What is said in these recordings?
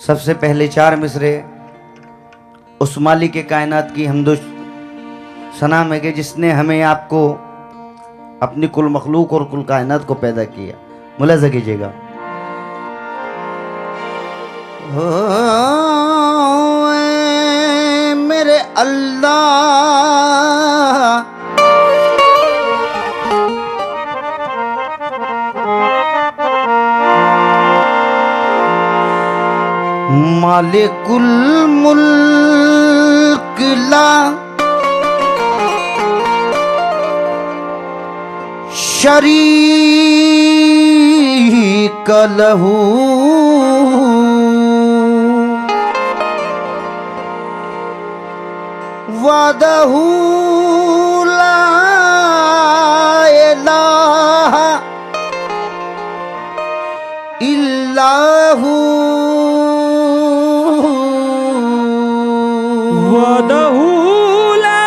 सबसे पहले चार मिसरे उस मालिक के कायनात की हमदो सनाम है कि जिसने हमें आपको अपनी कुल मखलूक और कुल कायनात को पैदा किया। मुलाज़ा कीजिएगा। मेरे अल्लाह मालिकुल मुल्क ला शरीक लहू वदहू ला इलाहा इल्लाहू वदहू ला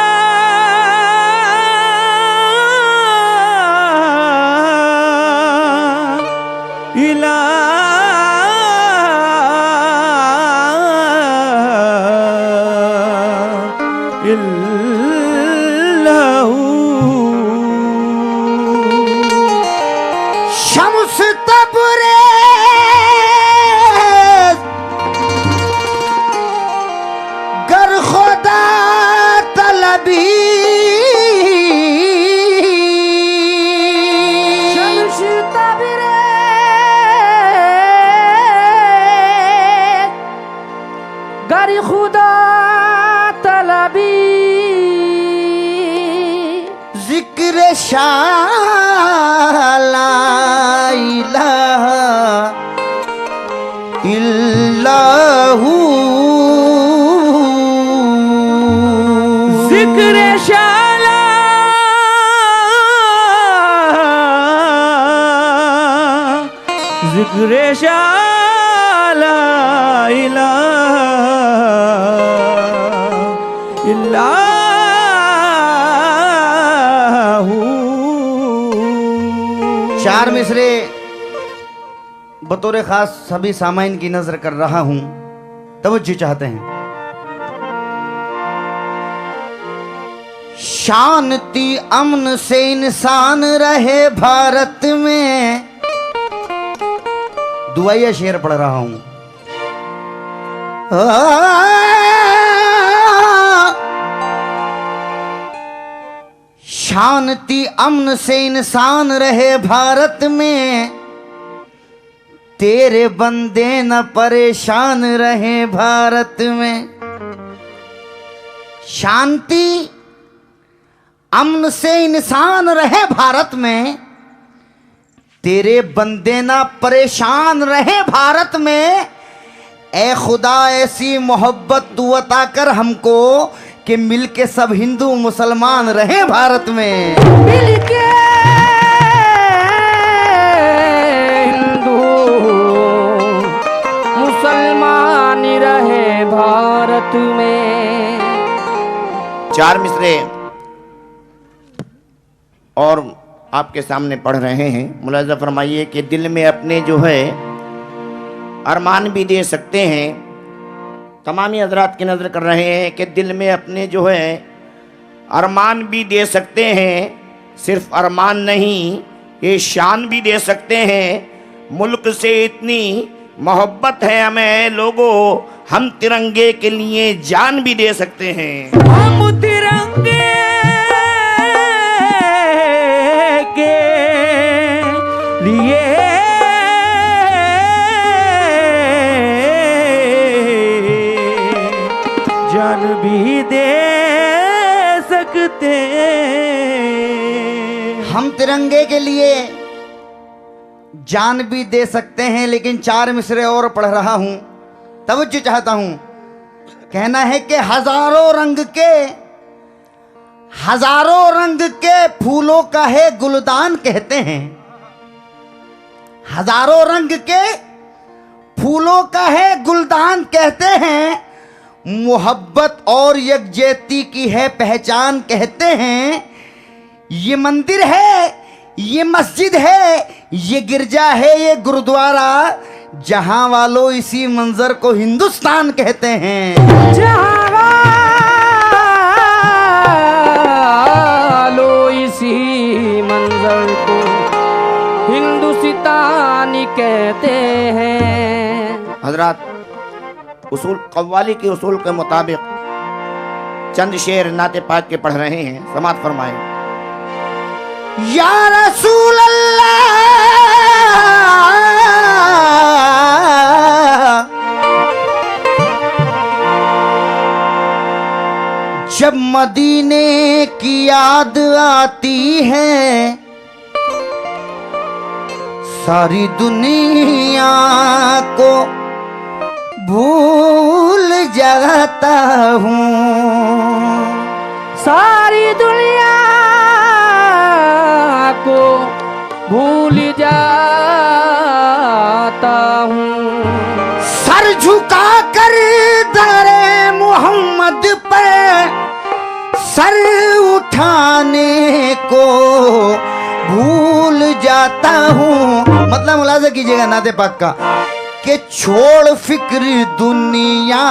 इलाहा इल्लाहू शम्स तबरेज़ गर खुदा तलबी शम्स तबरेज़ गर खुदा तलबी जिक्र शाह ला इलाहा इल्लाहू जिक्र शाला जिक्र शाला इलाहा इल्लाहू। चार मिसरे बतौर खास सभी सामाइन की नजर कर रहा हूं, तवज्जो चाहते हैं। शांति अमन से इंसान रहे भारत में। दुआया शेर पढ़ रहा हूं। शांति अमन से इंसान रहे भारत में, तेरे बंदे न परेशान रहे भारत में। शांति अमन से इंसान रहे भारत में, तेरे बंदे न परेशान रहे भारत में। ए खुदा ऐसी मोहब्बत तू अता कर हमको कि मिलके सब हिंदू मुसलमान रहे भारत में। मिलके हिंदू मुसलमान रहे भारत में। चार मिसरे और आपके सामने पढ़ रहे हैं। मुलाज़ा फरमाइए कि दिल में अपने जो है अरमान भी दे सकते हैं। तमामी हज़रात की नज़र कर रहे हैं कि दिल में अपने जो है अरमान भी दे सकते हैं। सिर्फ अरमान नहीं, ये शान भी दे सकते हैं। मुल्क से इतनी मोहब्बत है हमें लोगों, हम तिरंगे के लिए जान भी दे सकते हैं। हम तिरंगे के लिए जान भी दे सकते। हम तिरंगे के लिए जान भी दे सकते हैं। लेकिन चार मिसरे और पढ़ रहा हूं, तवज्जो चाहता हूं। कहना है कि हजारों रंग के फूलों का है गुलदान कहते हैं। हजारों रंग के फूलों का है गुलदान कहते हैं। मोहब्बत और यकजहती की है पहचान कहते हैं। ये मंदिर है, ये मस्जिद है, ये गिरजा है, ये गुरुद्वारा, जहां वालों इसी मंजर को हिंदुस्तान कहते हैं। जहाँ वालों इसी मंजर को हिंदुस्तानी कहते हैं। हजरात, उसूल कव्वाली के उसूल के मुताबिक चंद शेर नाते पाक के पढ़ रहे हैं, समात फरमाएं। या रसूल अल्लाह, जब मदीने की याद आती है सारी दुनिया को भूल जाता हूँ। सारी दुनिया को भूल जाता हूँ। सर झुका कर दरे मोहम्मद पर सर उठाने को भूल जाता हूँ। मतलब मुलाजा कीजिएगा नाते पाक का कि छोड़ फिक्र दुनिया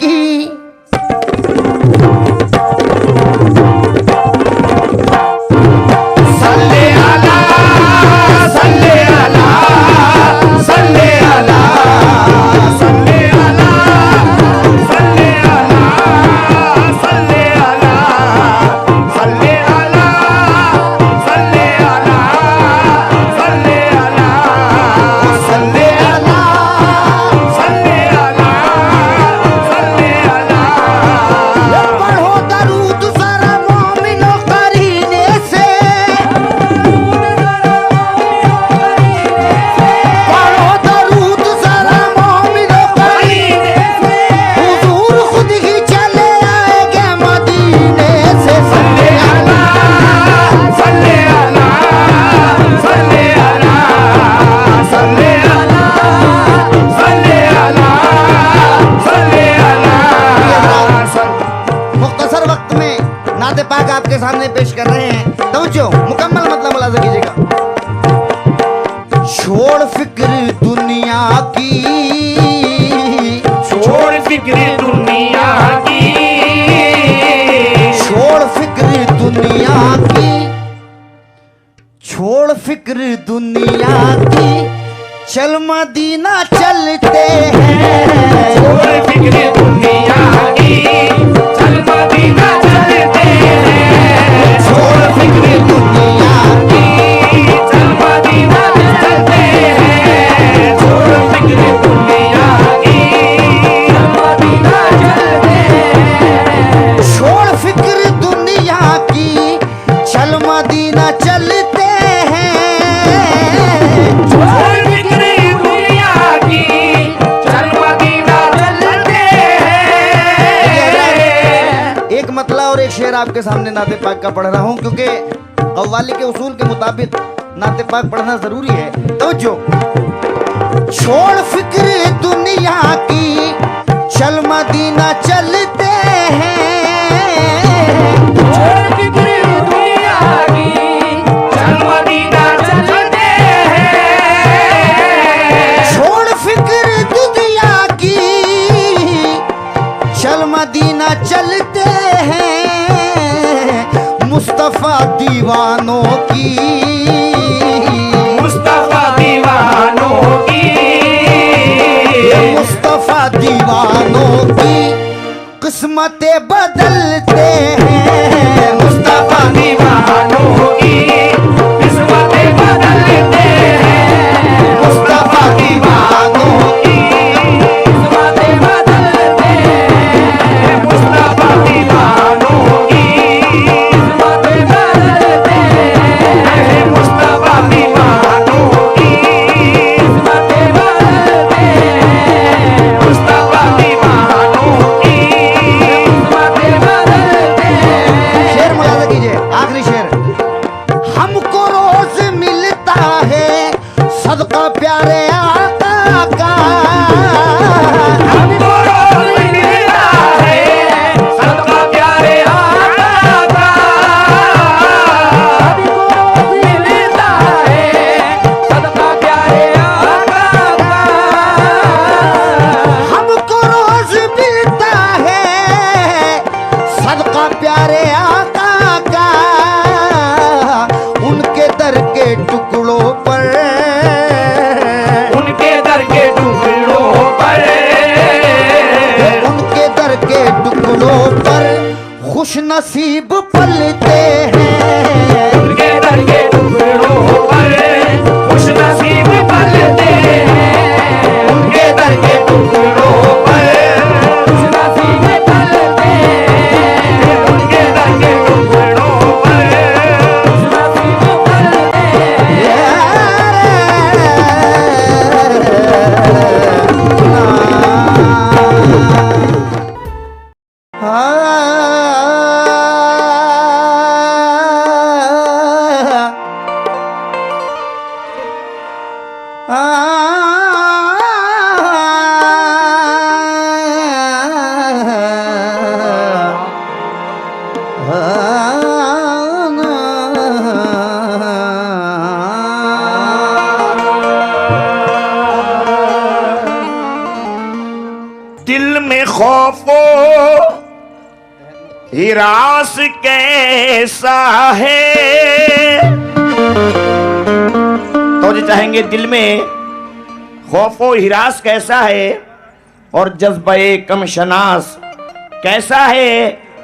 की, सल्ले अला, सल्ले अला, सल्ले अला, सल्ले अला, सल्ले अला, सल्ले अला, सल्ले अला, सल्ले अला, सल्ले अला, सल्ले अला, सल्ले अला, सल्ले अला। पढ़ो दरूद सारा मोमिनो करीने से, पढ़ो दरूद सारा मोमिनो करीने से, हुजूर खुद ही चले आएंगे मदीने से। सल्ले अला, सल्ले अला, सल्ले अला, सल्ले अला, सल्ले अला, सल्ले अला। मुख्तसर वक्त में नाते पाक आपके सामने पेश कर रहे हैं। तवज्जो, मुकम्मल मतलब मुलाजा कीजिएगा। छोड़ फिक्र दुनिया की, छोड़ फिक्र दुनिया की, छोड़ फिक्र दुनिया की, छोड़ फिक्र दुनिया की, चल मदीना चलते हैं। छोड़ फिक्र दुनिया की, चल मदीना चलते हैं। छोड़ फिक्र दुनिया की, चल मदीना चलते हैं। छोड़ फिक्र दुनिया की, चल मदीना चलते हैं। छोड़ फिक्र दुनिया की, चल मदीना चलते हैं। छोड़ फिक्र दुनिया की, चल मदीना चलते हैं। एक मतला और एक शेर आपके सामने नाते पाक का पढ़ रहा हूं, क्योंकि कव्वाली के उसूल के मुताबिक नाते पाक पढ़ना जरूरी है। तवज्जो, छोड़ फिक्र दुनिया की, चल मदीना चलते हैं। छोड़ फिक्र दुनिया की, चल मदीना चलते हैं। छोड़ फिक्र दुनिया की, चल मदीना चलते हैं। मुस्तफा दीवानों की, मुस्तफा दीवानों की, मुस्तफा दीवानों की किस्मतें बदलते हैं। मुस्तफा दीवानों की किस्मतें बदलते हैं। मुस्तफा दीवानों की किस्मतें बदलते हैं। मुस्तफा दीवानों की किस्मतें बदलते हैं। मुस्तफा दीवानों की किस्मतें बदलते हैं। मुस्तफा दीवानों की सदका प्यारे आका का उनके दर के टुकड़ों पर, उनके दर के टुकड़ों पर, उनके दर के टुकड़ों पर खुश नसीब पलते हैं। उनके दर के टुकड़ों पर खुश नसीब पलते हैं। उनके दर के टुकड़ों पर खुश नसीब पलते हैं। उनके दर के टुकड़ों पर खुश नसीब पलते हैं। दिल में खौफो हिरास कैसा है। तो जो चाहेंगे दिल में खौफो हिरास कैसा है और जज्बे कम शनास कैसा है।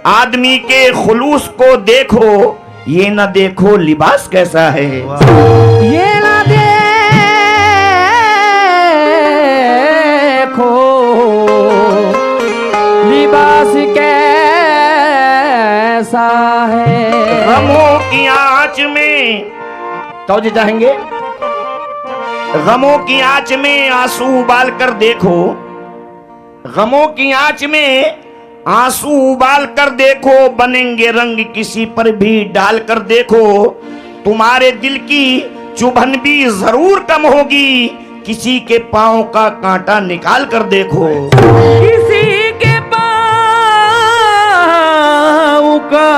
आदमी के खुलूस को देखो, ये न देखो लिबास कैसा है। ये ना देखो लिबास कैसा है। गमों की आंच में तो जी चाहेंगे गमों की आंच में आंसू उबाल कर देखो। गमों की आंच में आंसू उबाल कर देखो, बनेंगे रंग किसी पर भी डाल कर देखो। तुम्हारे दिल की चुभन भी जरूर कम होगी, किसी के पांव का कांटा निकाल कर देखो। किसी के पाँव का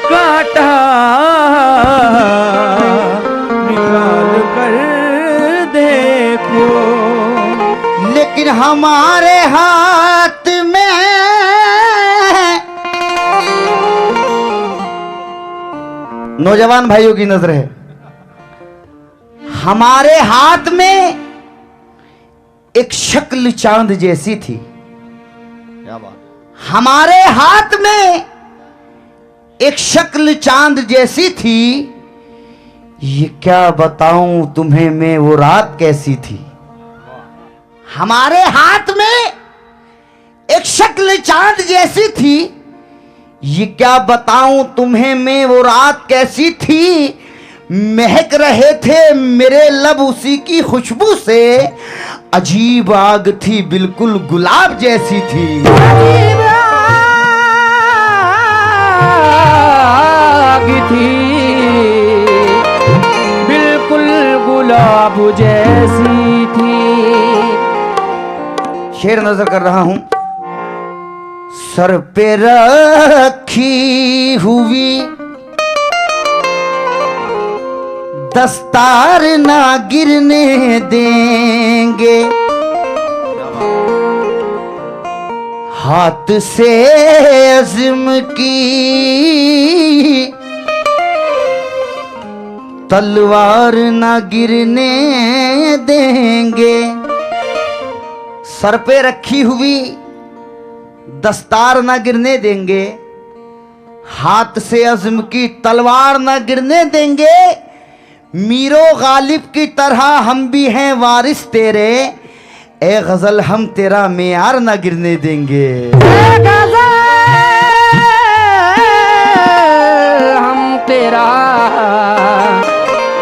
काटा निकाल कर देखो। लेकिन हमारे हाथ में नौजवान भाइयों की नजर है, हमारे हाथ में एक शक्ल चांद जैसी थी। क्या बात? हमारे हाथ में एक शक्ल चांद जैसी थी, ये क्या बताऊं तुम्हें मैं वो रात कैसी थी। हमारे हाथ में एक शक्ल चांद जैसी थी, ये क्या बताऊं तुम्हें मैं वो रात कैसी थी। महक रहे थे मेरे लब उसी की खुशबू से, अजीब आग थी बिल्कुल गुलाब जैसी थी। अजीब आग थी बिल्कुल गुलाब जैसी थी। शेर नजर कर रहा हूं। सर पे रखी हुई दस्तार ना गिरने देंगे, हाथ से अज़्म की तलवार ना गिरने देंगे। सर पे रखी हुई दस्तार ना गिरने देंगे, हाथ से अज़्म की तलवार ना गिरने देंगे। मीरो गालिब की तरह हम भी हैं वारिस तेरे, ए गजल हम तेरा मेयार ना गिरने देंगे। हम तेरा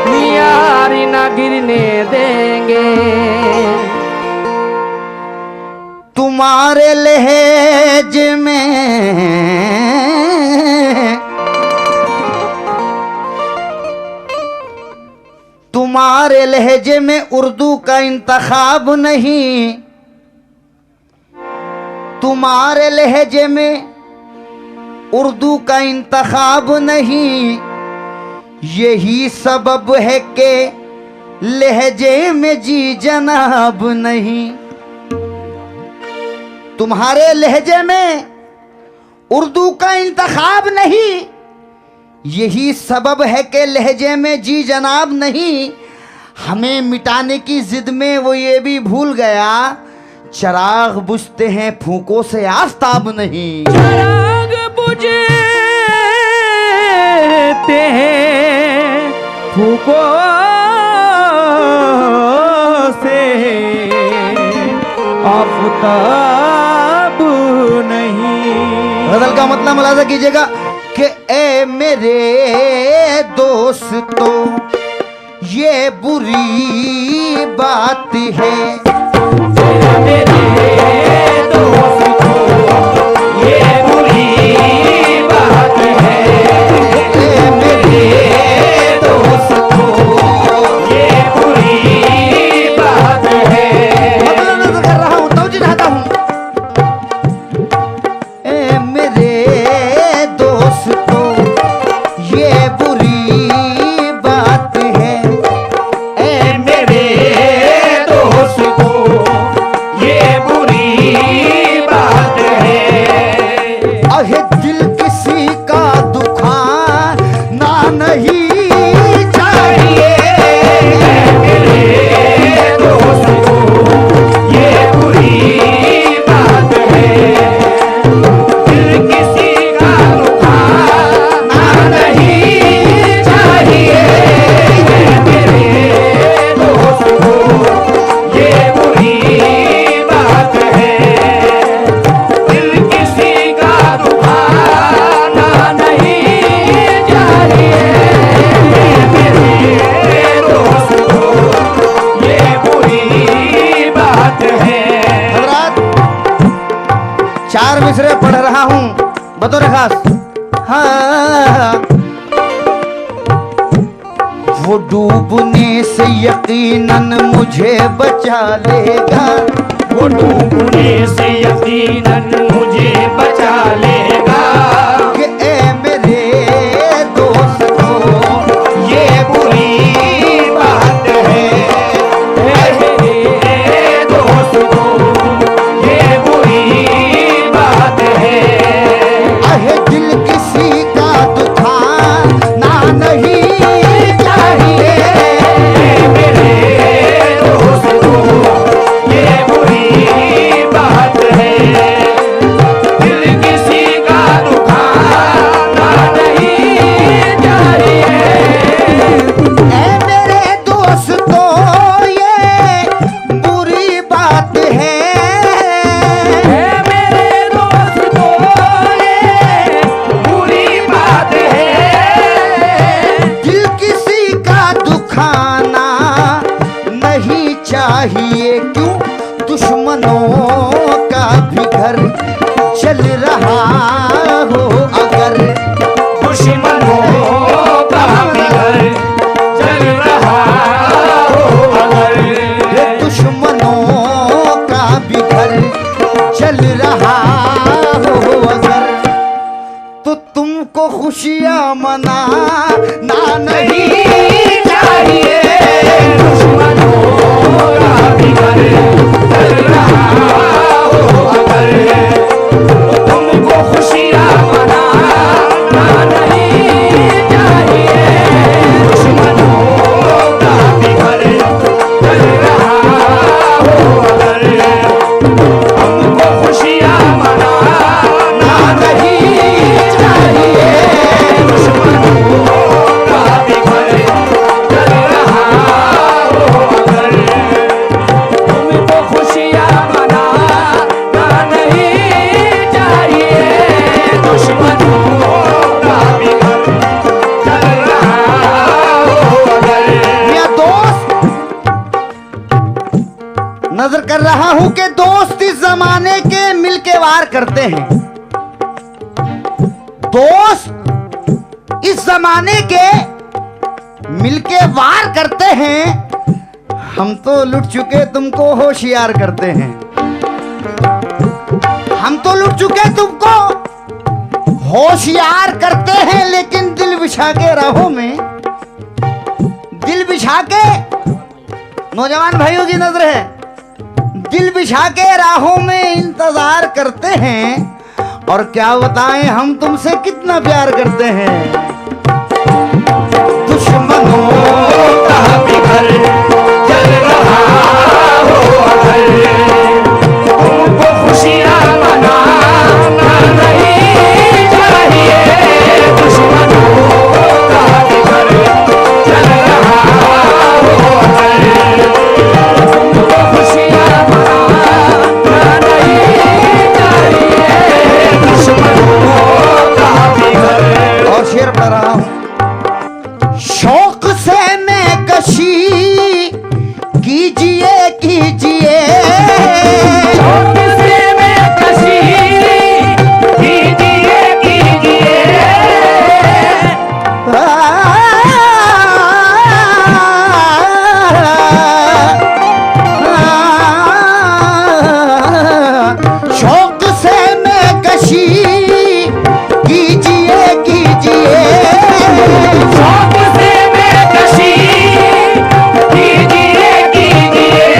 मियार न गिरने देंगे। तुम्हारे लहज में तुम्हारे लहजे में उर्दू का इंतखाब नहीं, तुम्हारे लहजे में उर्दू का इंतखाब नहीं, यही सबब है कि लहजे में जी जनाब नहीं। तुम्हारे लहजे में उर्दू का इंतखाब नहीं, यही सबब है कि लहजे में जी जनाब नहीं। हमें मिटाने की जिद में वो ये भी भूल गया, चिराग बुझते हैं फूकों से आफताब नहीं। चिराग बुझते हैं फूकों से आफताब नहीं। गजल का मतलब मुलाजा कीजिएगा कि ए मेरे दोस्तों ये बुरी बात है, मेरे दोस्तों ये बुरी बात है। ए मेरे दोस्तों ये बुरी बात है। मतलब नजर कर रहा हूं तो चाहता हूं। ए मेरे दोस्तों ये बुरी बात है, ए मेरे दोस्तों ये बुरी बात है। अहे दिल किसी का दुखाना नहीं चाहिए। मेरे दोस्तों ये बुरी बात है। दिल किसी का दुखाना नहीं चाहिए। मेरे दोस्तों ये बुरी बात है। दिल किसी का दुखाना नहीं चाहिए। मेरे दोस्तों ये बुरी बात है। हजरात, 4 मिसरे पढ़ रहा हूं बतौर खास। हाँ, वो डूबने से यकीनन मुझे बचा लेगा। वो डूबने से यकीनन मुझे बचा लेगा। कि ए मेरे दोस्तों ये बुरी बात है। मेरे दोस्तों ये बुरी बात है। अहे दिल किसी का दुखाना नहीं चाहिए। मेरे दोस्तों ये बुरी बात है। दिल किसी का दुखाना नहीं चाहिए। ए मेरे दोस्तों ये बुरी बात है। मेरे दोस्तों ये बुरी बात है। दिल किसी का दुखाना नहीं चाहिए। क्यों दुश्मनों का भी घर चल रहा हो अगर। दुश्मनों का भी घर चल रहा हो अगर। ये दुश्मनों का भी घर चल रहा हो अगर, तो तुमको खुशियां मनाना नहीं चाहिए। दुश्मनों का भी घर चल रहा हो अगर। तुमको खुशियां मनाना नहीं चाहिए। दुश्मनों का भी घर चल रहा हो अगर। तुमको खुशियां मनाना नहीं चाहिए। दुश्मनों का भी घर चल रहा हो अगर। तुमको खुशियां मनाना नहीं चाहिए। दुश्मनों का भी घर चल रहा हो अगर। मेरा दोस्त, नजर कर रहा हूं कि दोस्त इस जमाने के मिलके वार करते हैं। दोस्त इस जमाने के मिलके वार करते हैं। हम तो लुट चुके तुमको होशियार करते हैं। हम तो लुट चुके तुमको होशियार करते हैं, लेकिन दिल बिछा के राहों में, दिल बिछा के, नौजवान भाइयों की नजर है, दिल बिछा के राहों में इंतजार करते हैं। और क्या बताएं हम तुमसे कितना प्यार करते हैं। दुश्मनों का भी घर जल रहा हो अगर तुमको खुशियाँ मनाना नहीं चाहिए। दुश्मनों का भी घर जल रहा हो अगर तुमको खुशियाँ मनाना नहीं चाहिए। दुश्मनों का भी घर। और शेर पढ़ रहा हूं। शौक से मैं कशी कीजिए कीजिए, शौक से मैं कशी कीजिए कीजिए। शौक से मैं कशी कीजिए कीजिए, शौक से मैं कशी कीजिए कीजिए।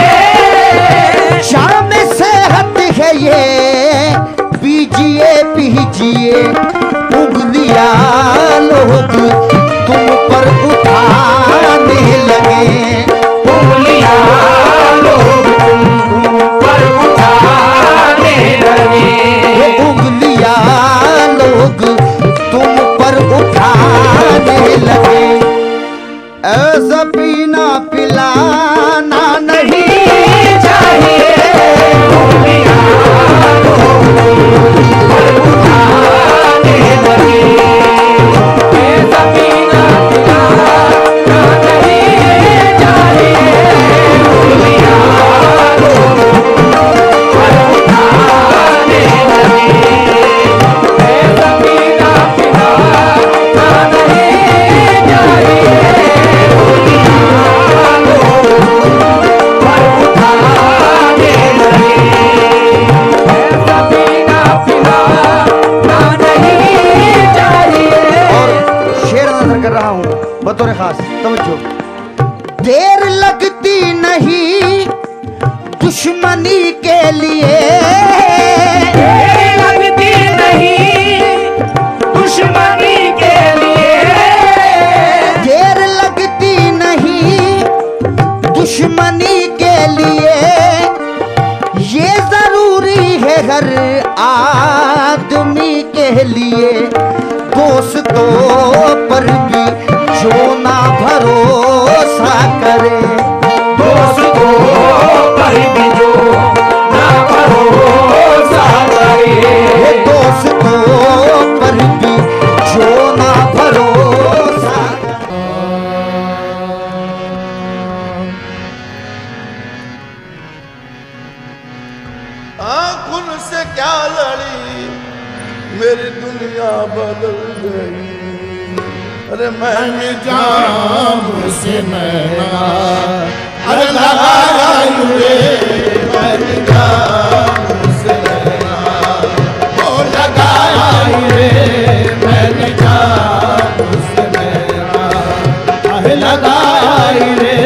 शाम सेहत है ये पीजिए पीजिए। उंगलियां लोग तुम पर उठाने लगे, उंगलियां लोग तुम पर उठाने लगे। उंगलियां लोग तुम पर उठाने लगे। ऐसा पीना पिलाना नहीं नहीं चाहिए। उंगलियां लोग पर उठाने लगे। ऐसा पीना पिलाना नहीं चाहिए। उंगलियां लोग पर उठाने लगे। ऐसा पीना पिलाना नहीं चाहिए। उंगलियां लोग पर उठाने लगे। ऐसा पीना पिलाना नहीं चाहिए। और शेर नजर कर रहा हूं बतौर खास तवज्जो। देर लगती नहीं दुश्मनी के लिए, देर लगती नहीं दुश्मनी के लिए। देर लगती नहीं दुश्मनी के लिए। ये जरूरी है हर आदमी के लिए। दोस्तों पर भी जो ना भरोसा करे, दोस्तों पर भी जो ना भरोसा करे। दोस्तों पर भी जो ना भरोसा करे। आंखों से क्या लड़ी मेरी दुनिया बदल गई। अरे मैंने जाम से नैना अरे लगाया रे। मैंने जाम से नैना वो लगाया रे। मैंने जाम से नैना अरे लगाया रे।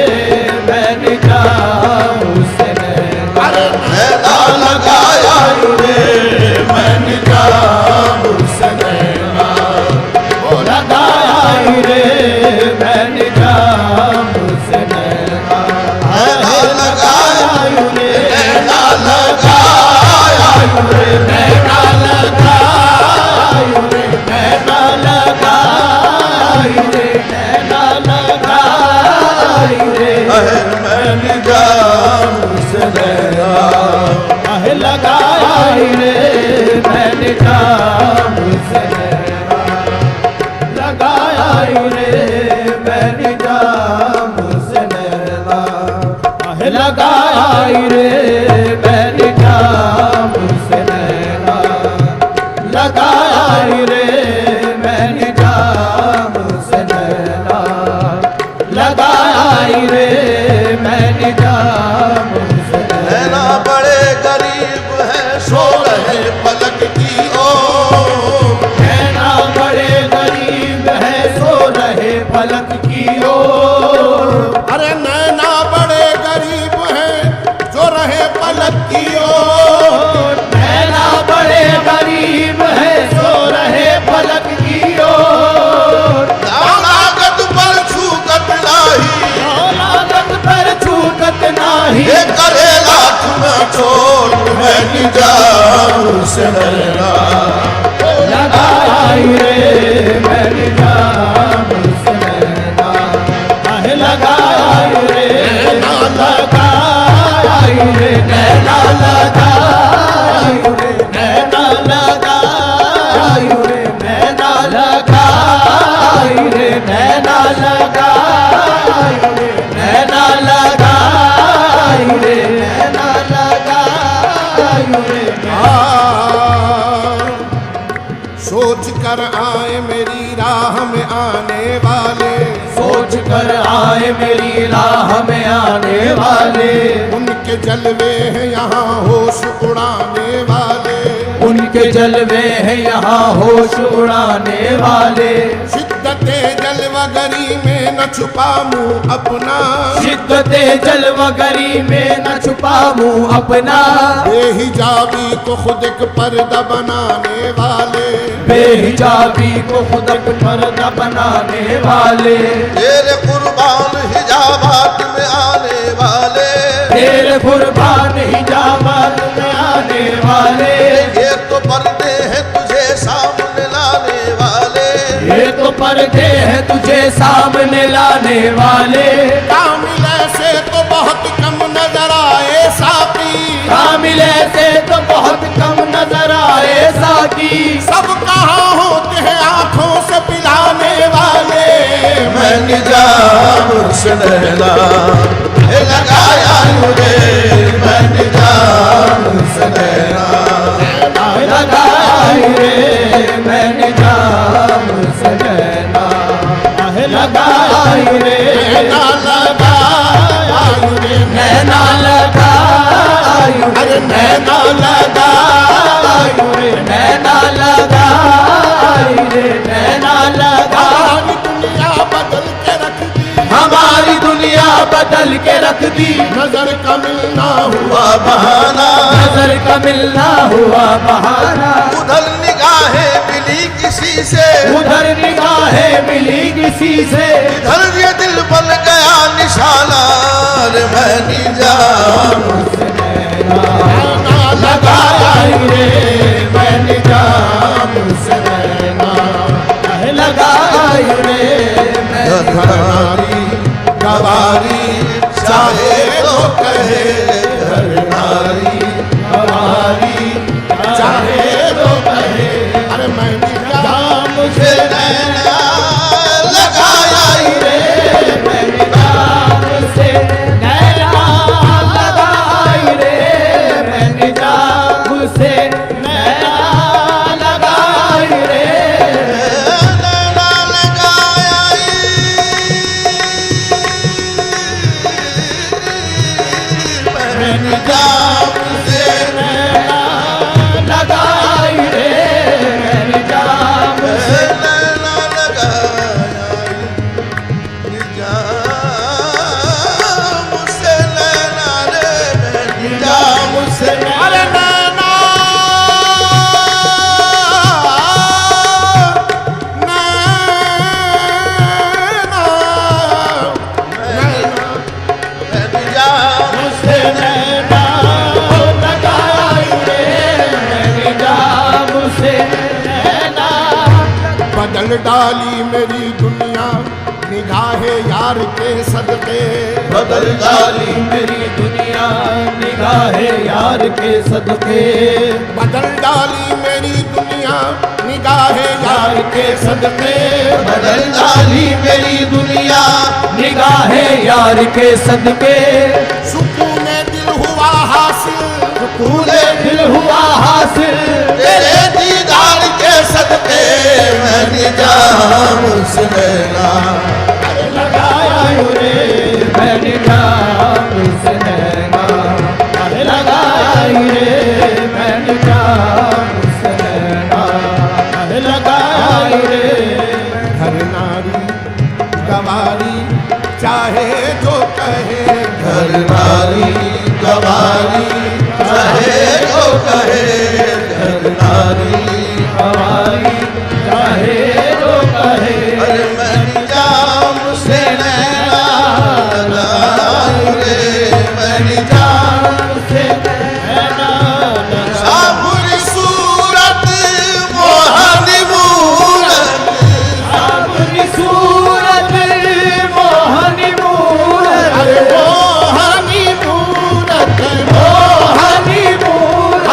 मैंने जाम से नैना अरे नैना लगाया रे। मैंने जाम से नैना वो लगाया रे। मैंने जाम से नैना नैना लगाया रे। नैना लगाया रे। नैना लगाया रे। नैना लगाया रे। नैना लगाया रे। मैंने जाम से नैना लगाया रे। मैंने जाम से नैना लगाया रे। मैंने जाम से नैना लगाया रे। मैंने जाम से नैना लगाया रे। मैंने जाम से नैना लगाया रे। मैंने जाम से नैना बड़े गरीब है सो रहे पलक की ओर। नैना बड़े गरीब है सो रहे पलक की ओर। अरे नैना बड़े गरीब है जो रहे पलक की ओर। नैना बड़े गरीब है सोच कर आए मेरी राह में आने वाले, सोच कर आए मेरी राह में आने वाले, उनके जलवे हैं यहाँ होश उड़ाने वाले, उनके जलवे हैं यहाँ होश उड़ाने वाले। शिद्दते जलवगरी में न छुपा मुँह अपना, शिद्दते जलवगरी में न छुपा मुँह अपना, बेहिजाबी को खुद एक पर्दा बनाने वाले, बेहिजाबी को खुद एक पर्दा बनाने वाले, तेरे कुर्बान हिजाबात में आने वाले, तेरे कुर्बान हिजाबात में आने वाले, ये तो पर्दे हैं तुझे सामने लाने वाले, ये तो पर्दे हैं तुझे सामने लाने वाले। कामिल से तो बहुत कम नजर आए साकी, कामिल से तो बहुत कम नजर आए साकी, सब कहाँ होते हैं आंखों से पिलाने वाले। मैं निजाम से नैना लगाया रे, मैं निजाम से नैना लगाई रे, मैं निजाम से नैना लगाई रे, नैना लगाया रे, नैना लगाई अरे नैना लगाया रे, नैना लगाई रे, नैना लगाई। हमारी दुनिया बदल के रख हमारी दुनिया बदल के रख दी, दी, नजर का मिलना हुआ हुआ बहाना, नजर का मिलना हुआ बहाना, उधर निगाहें मिली किसी से, उधर निगाहें मिली किसी से, इधर ये दिल बन गया निशाना रे, मैं निजाम नैना लगाई रे, मैं निजाम से नैना लगाई रे, मैं घरनारी गवारी चाहे तो कहे, घर नारी हमारी चाहे तो कहे, अरे मैं निजाम से नैना लगाया रे, मैं निजाम से नैना लगाई रे, मैं निजाम से नैना लगाई रे, नैना लगाया मैं निजाम से नैना लगाई रे, मैं निजाम से नैना लगाया निजाम से नैना रे, मैं निजाम से अरे नैना नैना मैं निजाम से नैना लगाई रे, मैं निजाम से नैना बदल डाली मेरी दुनिया निगाहे यार के सदके, बदल डाली मेरी दुनिया निगाहे यार के सदके, बदल डाली मेरी दुनिया निगाहे यार के सदके, बदल डाली मेरी दुनिया निगाहे यार के सदके, सुकून दिल हुआ हासिल, तूने दिल हुआ हासिल, तेरे दीदार के सदके, मैं निजाम से नैना लगाया रे, मैं निजाम से नैना लगाई रे, मैं निजाम से नैना लगाई रे, हर नारी गवारी चाहे जो कहे, घर नारी गवारी चाहे जो कहे, घर नारी हमारी चाहे जो कहे, अरे मैं निजाम से नैना लगाई रे, मैं निजाम से नैना साबुरी सूरत मोहनी मूरत, अपनी सूरत मोहनी मूरत, अरे मोहनी मूरत, मोहनी मूरत,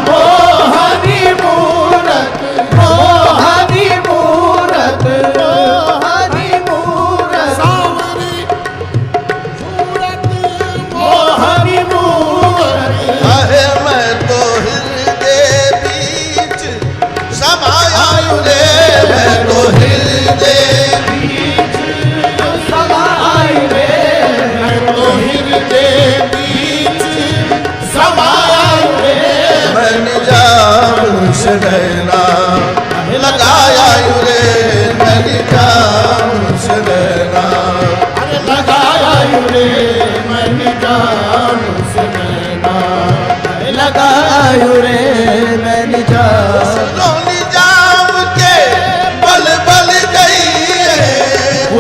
मोहनी मूरत, मोहनी मूरत,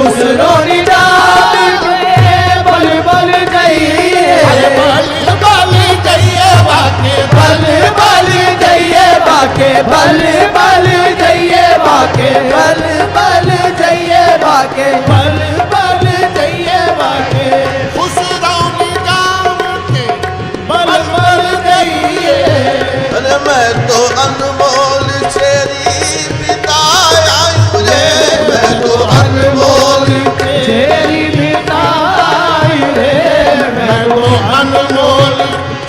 खुसरो निजाम के बल बल जाइए बल बल जइए बाके बल बल जाइए बाके बल बल जाइए बाके बल बल जाइए बाके बल बल जाइए बाके खुसरो निजाम के बल बल जाइए अरे मैं तो अनमोल चेरी बिताया हूँ रे, मैं तो अनमोल तेरी बिताई रे मैं तो अनमोल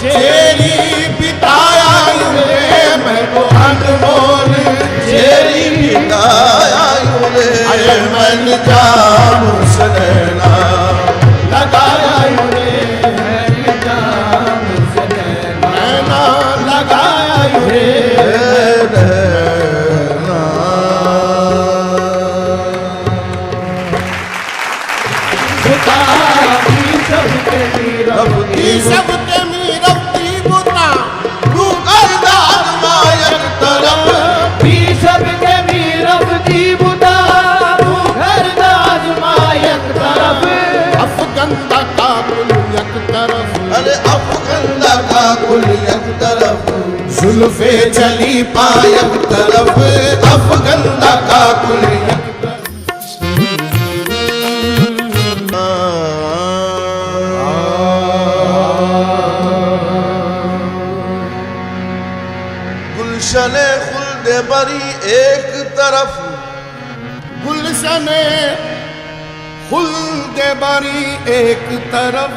चेरी बिताया रे मैं तो अनमोल चेरी बिताया हूँ रे, अरे मन जाम सनैना लगाया रे जाम से नैना लगाया रे ई सबके मीरवती बुता तू करदा अजमायत तरफ सबके मीरब की बुदा घर दाज मायक तरफ अफगंदा का कुल एक तरफ अरे अफगंदा का कुल एक तरफ, जुल्फे चली पायक तरफ अफगंदा का कुल एक गुलशने खुल्द बरी एक तरफ, गुलशने खुल्द बरी एक तरफ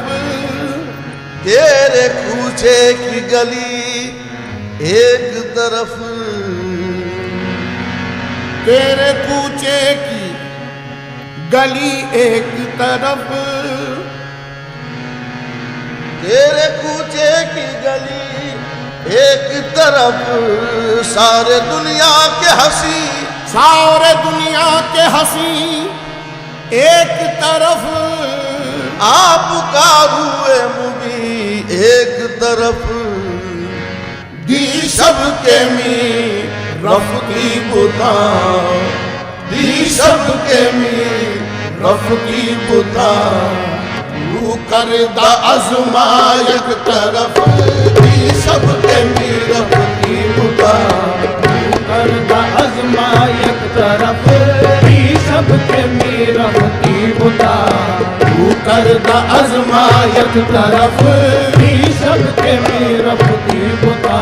तेरे कूचे की गली एक तरफ, तेरे कूचे की गली एक तरफ तेरे कूचे की गली एक तरफ, सारे दुनिया के हंसी सारे दुनिया के हंसी एक तरफ आपका हुए मुबी एक तरफ, दी सबके मी रफकी बुता दी सबके मी रफकी बुता तू करदा अजमायक तरफ दी सबके मी रफकी बुता करदा अजमायक तरफ सबके मीरब की बुता तू करदा अजमायक तरफ सबके मीरब की बुता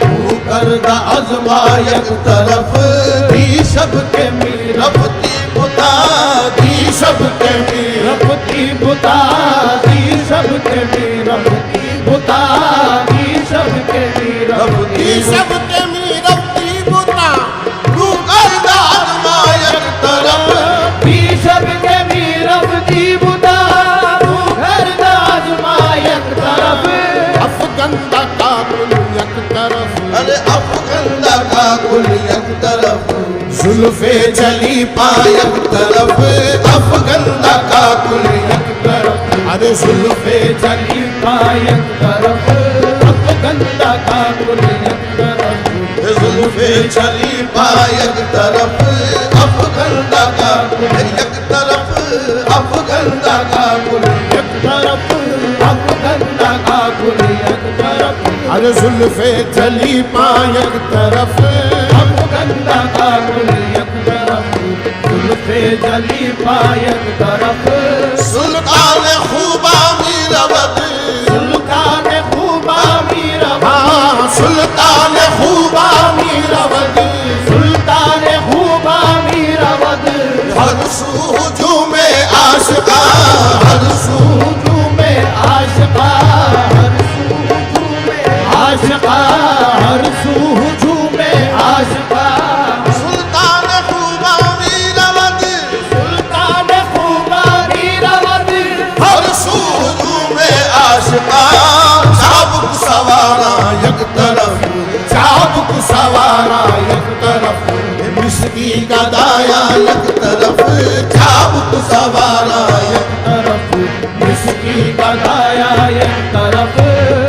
तू करदा अजमायक तरफ दी सबके मी रफकी बुता दी सबके मी रफती बुता सबके मीरब की बुता सबके मीरब दी सबके मी रफकी बुता तू करदा अजमायक तरफ सबके मीरब की बुता घर दाज मायक तरफ अफगंदा का कुल एक तरफ अरे अफगंदा का कुल एक तरफ, जुल्फे चली पायक तरफ अफगंदा का कुल एक तरफ अरे जुल्फे चली पायक तरफ अफगंदा का कुल एक तरफ जुल्फे चली पायक तरफ अफगंदा का एक तरफ, अफगंदा का कुल एक तरफ अफगंदा का कुल एक तरफ अरे जुल्फे चली पायक तरफ अफगंदा का कुल एक तरफ जुल्फे चली पायक तरफ सुल्तान खूबा मीरवद, सुल्तान खूबा मीरब हाँ सुल्तान खूबा मीरवद सुल्तान खूबा मीरवद हर सूजू में आशिका हर सूजू में आशिका हर सूजू में आशिका हर सूजू में आशिका सुल्तान खूबा मीरवद, सुल्तान खूबा मीरवद हर सूजू में आशिका चाबुक सवारा एक तरफ चाबुक सवारा एक तरफ मिस्की का दाया एक तरफ चाबुक सवारा एक तरफ मिस्की का दाया एक तरफ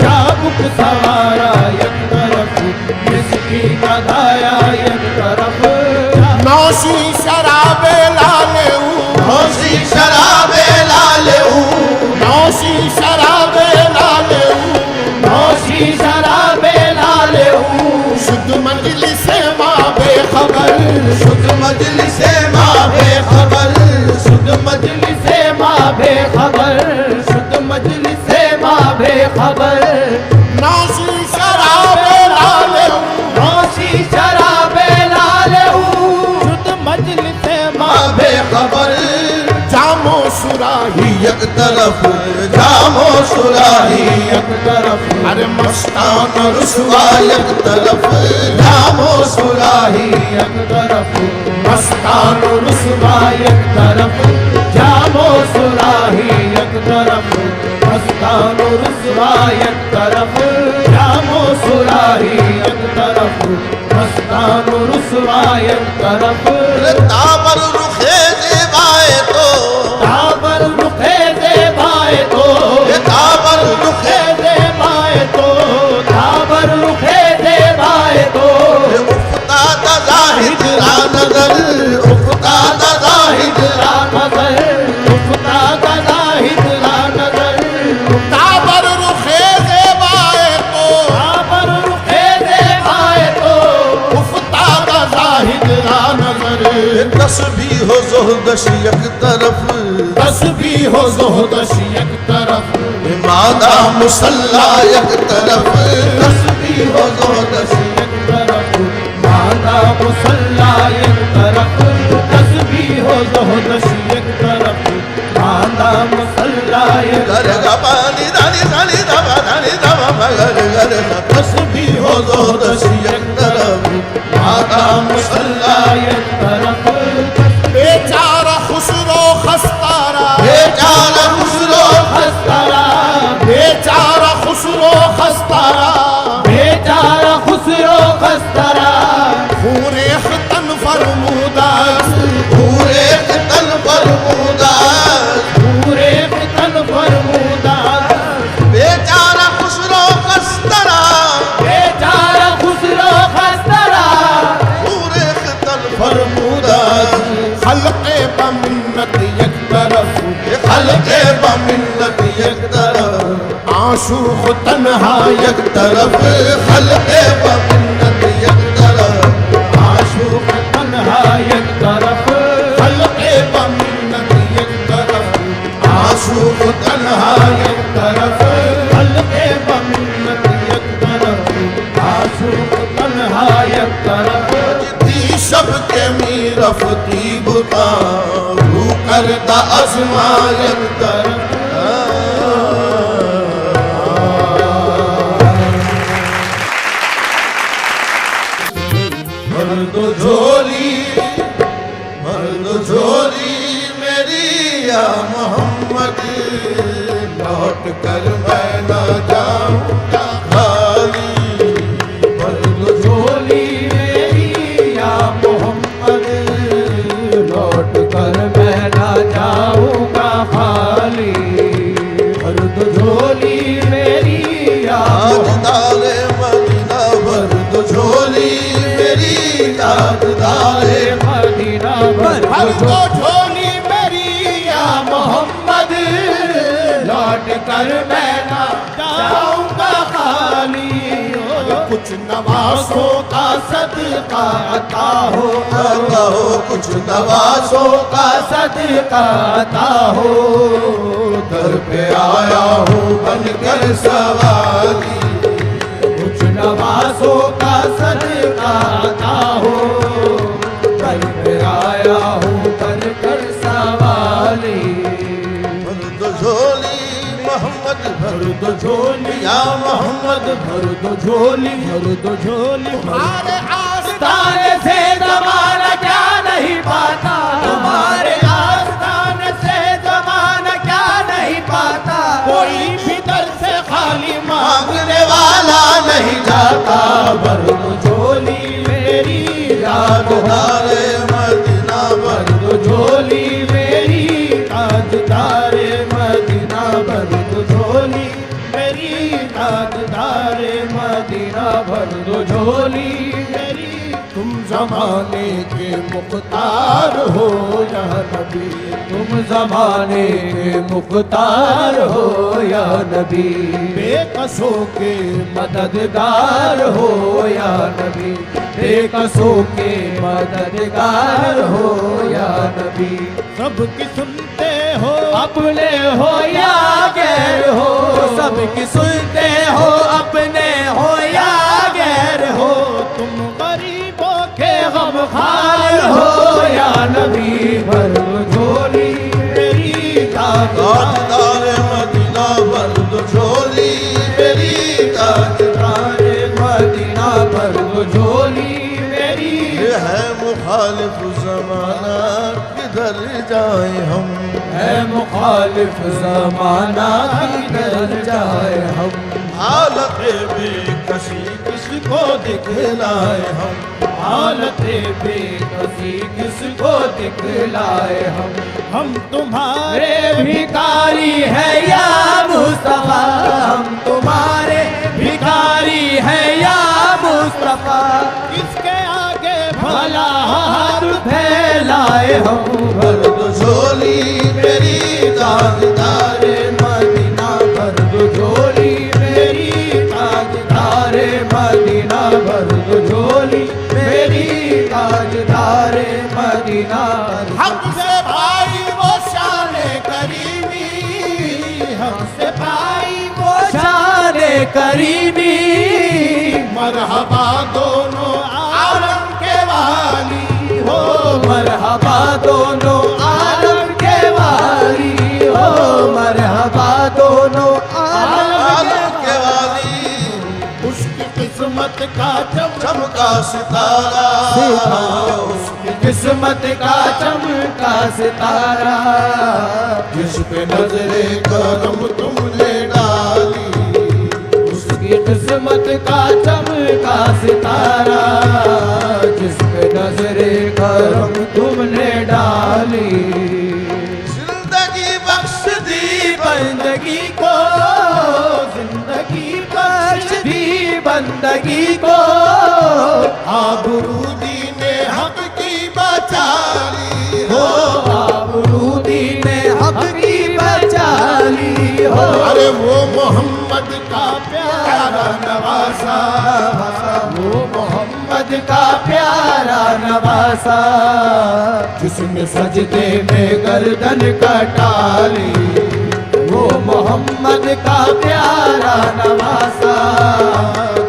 चाबुक सवारा एक तरफ मिस्की का दाया एक तरफ नौशी शराबे लाले होश खबर, शुद्ध मजलिसे माँ बेखबर, शुद्ध मजलिसे माँ बेखबर, शुद्ध मजलिसे माँ बेखबर। नासी शराबे लाले नौशी शराबे लाले शुद्ध मजलिसे माँ माँ बेखबर, जामो सुराही एक तरफ, जामो सुराही एक तरफ, अरे मस्तान रुसवा एक तरफ, जामो सुराही एक तरफ, मस्तान रुसवा एक तरफ, जामो सुराही एक तरफ, मस्तान रुसवा एक तरफ, जामो सुराही एक तरफ, मस्तान रुसवा एक तरफ। ताबर रुखे जेबाए तो, ताबर रुखे देवाए तो, ताबर रुखे देवाए तो, ताबर रुखे देवाए तो, उफ्ताद जाहिद रानगर, उफ्ताद जाहिद नजर, उफता गदा हिजरा नजर, ताबर रुखे जेबाए तो, ताबर रुखे देवाए तो, उफ्ताद जाहिद रानगर, तस्बीह हो ज़ोहदश एक तरफ, तस्बीह हो ज़ोहदश एक तरफ, मादा मुसल्ला एक तरफ, तस्बीह हो ज़ोहदश एक तरफ, मादा मुसल्ला एक तरफ, तस्बीह हो ज़ोहदश एक तरफ, मादा मुसल्ला एक गर गबानी दानी दानी दबा दानी दबा मगर गर तस्बीह हो ज़ोहदश एक तरफ, मादा मुसल्ला एक तरफ, बेचारा खुसरो खस्तारा, बेचारा खुसरो खस्तारा, बेचारा खुसरो खस्तारा, बेचारा खुसरो खस्तारा, पूरे खतन फरमूदास, पूरे खतन फरमूदास, पूरे तन फरमूदा, बेचारा खुसरो खस्तारा, बेचारा खुसरो खस्तारा, पूरे खतन फरमूदास, खलके बमिन्नत एक तरफ, खलके बमिन्नत एक तरफ, आशूख तन्हा एक तरफ, खलके बमिन्नत एक तरफ, आशूक तन्हा एक तरफ, खलके बमिन्नत एक तरफ, आशूख तन्हा एक तरफ, हल्के बमिन्नत एक तरफ, आशूक तन्हा एक तरफ, दी सबके मीरफती बुता रू करदा अजमा एक तरफ। भर दो झोली, भर दो झोली मेरी या मोहम्मद, लौट कर मैं न जाऊंगा खाली, भर दो झोली मेरी या मोहम्मद, लौट कर मैं ना जाऊंगा खाली, भर दो झोली मेरी या ताजदारे मदीना, भर दो झोली मेरी ताजदारे मदीना, भर दो झोली मेरी या मोहम्मद, लौट कर मैं ना जाऊंगा खाली, कुछ नवासों का सदका अता हो, का हो, कुछ नवासों का सदका अता हो, दर पे आया हूँ बनकर सवारी, कुछ नवासों का सदका अता हो, घर पे आया हूँ बनकर सवाली, भर दो झोली मोहम्मद, भर भर दो झोली या मोहम्मद, भर दो झोली, भर दो झोली, तुम्हारे आस्ताने से जमाना क्या नहीं पाता, तुम्हारे आस्ताने से जमाना क्या नहीं पाता, कोई भी दर से खाली मांगने वाला नहीं जाता, भर दो झोली मेरी ताजदारे मदीना, भर दो झोली मेरी ताजदारे मदीना, भर दो झोली मेरी ताजदारे मदीना, भर दो झोली मेरी। तुम जमाने के मुख्तार हो या नबी, तुम जमाने के मुख्तार हो या नबी, बेकसों के मददगार हो या नबी, बेकसों के मददगार हो या नबी। सबकी सुनते हो अपने हो या गैर हो, सबकी सुनते हो अपने हो या गैर हो, तुम गरीबों के गमखार हो या नबी, भर झोली मेरी ताजदार मदीना भर दो झोली मेरी, ताजदार मदीना भर झोली मेरी। ये है मुखालिफ जमाना किधर जाए हम, है मुखालिफ जमाना किधर जाए हम, हालत बेकसी किसको दिखलाए हम, हालत बेकसी किसको दिखलाए हम तुम्हारे भिखारी है या मुस्तफा, हम तुम्हारे भिखारी है या मुस्तफा, किसके आगे भला हाथ फैलाए हम, भर दो झोली मेरी ताजदार मदीना भर दो झोली मेरी, ताजदार मदीना भर दो झोली मेरी, ताजदार मदीना। हमसे भाई वो शाने करीबी, हमसे भाई वो शाने करीबी, मरहबा दोनों आलम के वाली हो, मरहबा दोनों आलम के वाली हो, मरहबा दोनों आलम के वाली, उसकी किस्मत का चमका सितारा, उसकी किस्मत का चमका सितारा, जिस पे नजरे करम तुमने डाली, उसकी किस्मत का चमका सितारा, जिस पे नजरे करम तुमने डाली, जिंदगी बख्श दी बंदगी को, जिंदगी बख्श दी बंदगी को, आबरू दीने हक की बचा ली हो, आबरू दीने हक की बचा ली हो। अरे वो मोहम्मद का प्यारा नवासा, वो मोहम्मद का प्यारा नवासा, जिसने सजदे में गर्दन कटाली, वो मोहम्मद का प्यारा नवासा,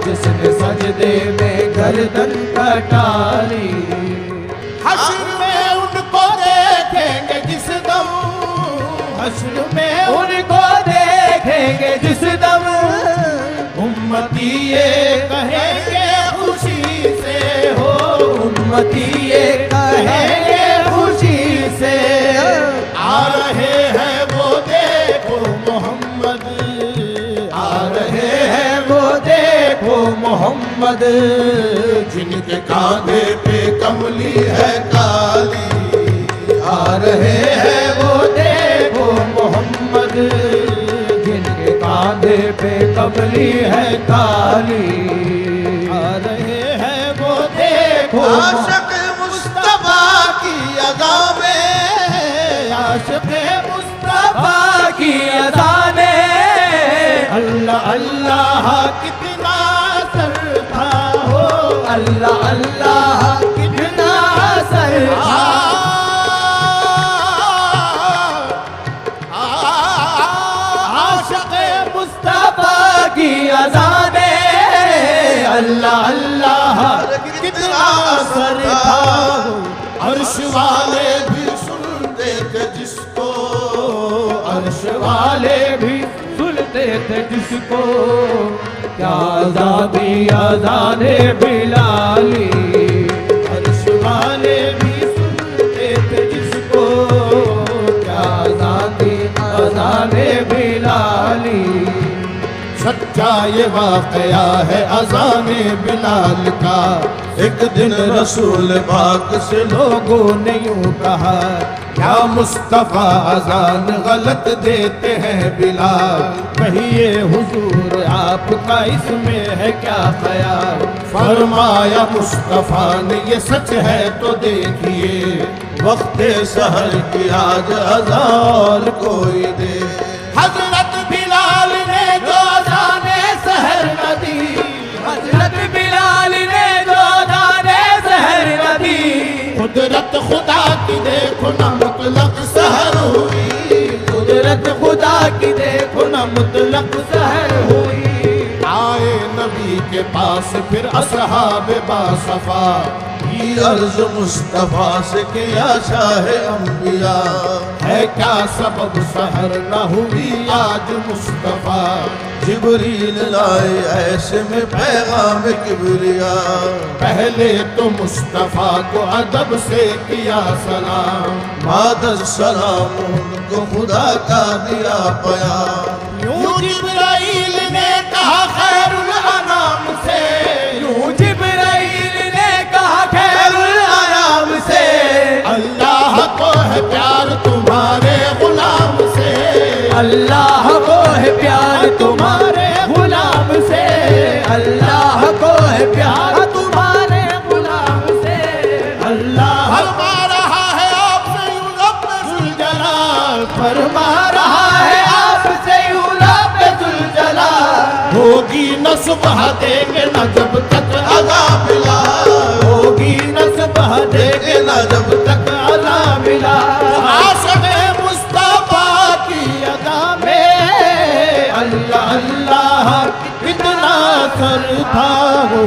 जिसने सजदे में गर्दन कटाली। हश्र में उनको देखेंगे जिस दम, हश्र में उनको देखेंगे जिस दम, उम्मती ये कहेंगे खुशी से हो, उम्मती ये कहेंगे खुशी से, आ रहे हैं वो देखो मोहम्मद, आ रहे हैं वो देखो मोहम्मद, जिनके कांधे पे कमली है काली, आ रहे हैं वो देखो मोहम्मद, जिनके कांधे पे कमली है काली, आ रहे हैं वो देखो आशिक मुस्तफा की अदा में, आशिक मुस्तफा की अदा में, अल्लाह अल्लाह कितना असर था हो, अल्लाह अल्लाह कितना असर था, आशिक मुस्तफा की अदा में, अल्लाह अल्लाह कितना असर था, अर्श वाले भी सुनते थे जिसको, अर्श वाले भी सुनते थे जिसको, क्या आजादी आजाने बिलाली, अर्श वाले भी सुनते थे जिसको, क्या आजादी आजाने बिलाली। सच्चा ये वाकया है अज़ाने बिलाल का, एक दिन रसूल पाक से लोगों ने यूं कहा, क्या मुस्तफा अजान गलत देते हैं बिलाल, कहिए हुजूर आपका इसमें है क्या ख्याल। फरमाया मुस्तफा ने ये सच है तो देखिए, वक्त सहर की आज अजान कोई दे। हजरत बिलाल ने जो अजाने सहर न दी, हजरत बिलाल ने जो अजाने सहर न दी, कुदरत खुदा की देखो ना मुतलक सहर हुई, कुदरत खुदा की देखो ना मुतलक सहर हुई। आए नबी के पास फिर असहाब बासफा, की अर्ज मुस्तफा से किया शाहे अंबिया, है क्या सबब सहर न हुई आज मुस्तफा। जिब्रील लाए ऐसे में पैगाम किबरिया, पहले तो मुस्तफा को अदब से किया सलाम, बाद सलाम उनको खुदा का दिया पयाम। यूं जिब्राइल ने कहा खैरुल अनाम से, यूं जिब्राइल ने कहा खैरुल अनाम से, अल्लाह को है प्यार तुम्हारे गुलाम से, अल्लाह को है प्यार तुम्हारे गुलाम से, अल्लाह को है प्यार तुम्हारे गुलाम से। अल्लाह फरमा रहा है आपसे यूं रब्बे जुल जलाल, फरमा रहा है आपसे यूं रब्बे जुल जलाल। होगी न सुबह देंगे न जब तक अज़ाब मिला, होगी न सुबह देंगे न जब तक अज़ाब मिला। आशिक़े मुस्तफा की अदा में अल्लाह अल्लाह कितना करता हो,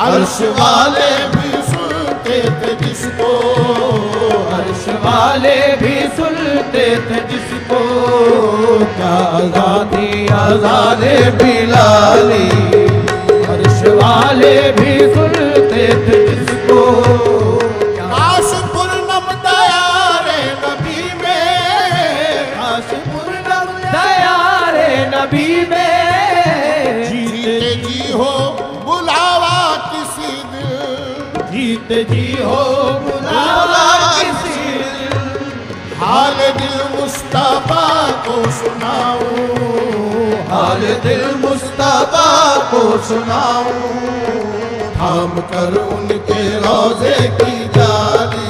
अर्श वाले भी सुनते थे जिसको, अर्श वाले भी सुनते थे जिसको। क्या आज़ादी आज़ादे बिलाली, अर्श वाले भी सुनते थे जिसको। काश पूर्णम दयारे नबी में, काश पूर्णम दयारे नबी में, जीते जी हो बुलावा किसी दिन, जीते जी हो बुलावा किसी दिन। हाल दिल मुस्तफा को सुनाऊं, हाल दिल मुस्तफा को सुनाऊं, थाम कर उनके रोज़े की जाली,